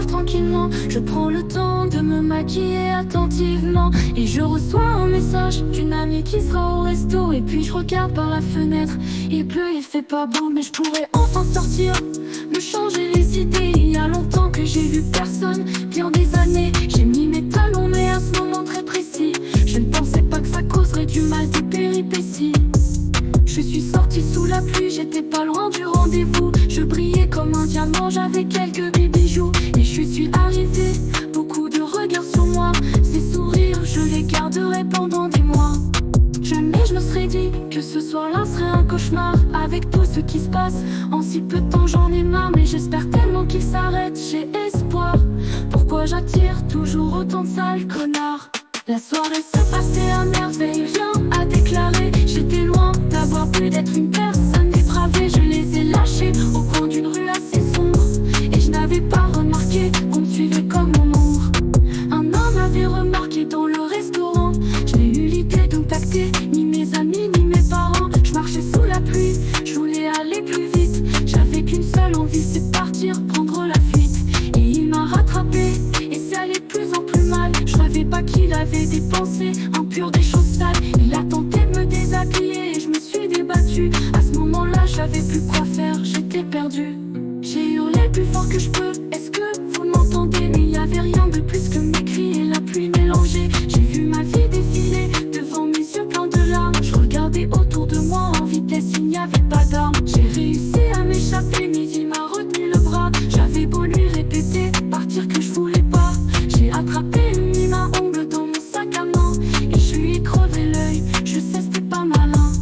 retrouve tranquillement. Je prends le temps de me maquiller attentivement et je reçois un message d'une amie qui sera au resto. Et puis je regarde par la fenêtre, il pleut, il fait pas beau, mais je pourrais enfin sortir, me changer les idées. Il y a longtemps que j'ai vu personne, bien des années. J'ai mis mes talons mais à ce moment très précis, je ne pensais pas que ça causerait du mal, des péripéties. Je suis sortie sous la pluie, j'étais pas loin du rendez-vous. Je brillais comme un diamant, j'avais quelques bijoux. Et je suis arrivée, beaucoup de regards sur moi. Ces sourires, je les garderai pendant des mois. Jamais je me serais dit que ce soir-là serait un cauchemar. Avec tout ce qui se passe, en si peu de temps j'en ai marre. Mais j'espère tellement qu'il s'arrête, j'ai espoir. Pourquoi j'attire toujours autant de sales connards? La soirée s'est passée à merveille, rien à déclarer. J'étais loin d'avoir pu d'être une personne dépravée. Je les ai lâchés au coin d'une rue assez sombre, et je n'avais pas remarqué qu'on me suivait comme mon ombre. Un homme avait remarqué dans le restaurant. Je n'ai eu l'idée de me tacter, ni mes amis ni mes parents. Je marchais sous la pluie, je voulais aller plus vite. J'avais qu'une seule envie, c'est partir, prendre la fuite. Et il m'a rattrapé, et ça allait de plus en plus mal. Je savais pas qu'il avait des pensées impures, des choses sales. Il a tenté de me déshabiller et je me suis débattue. À ce moment-là, j'avais plus quoi faire, j'étais perdue. J'ai hurlé le plus fort que je peux, est-ce que vous m'entendez? Mais il y avait rien de plus que mes cris et la pluie mélangée. J'ai vu ma vie défiler devant mes yeux pleins de larmes. Je regardais autour de moi en vitesse, il n'y avait pas d'armes. J'ai réussi à m'échapper, mais il m'a retenu le bras. J'avais beau lui répéter, partir que je voulais pas. J'ai attrapé une lime à ongles dans mon sac à main et je lui ai crevé l'œil, je sais c'était pas malin.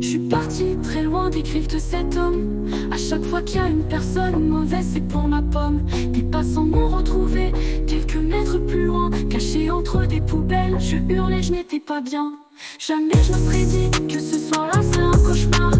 Je suis partie très loin des griffes de cet homme. À chaque fois qu'il y a une personne mauvaise, c'est pour ma pomme. Des passants m'ont retrouvé quelques mètres plus loin, caché entre des poubelles. Je hurlais, je n'étais pas bien. Jamais je me serais dit que ce soir-là serait un cauchemar.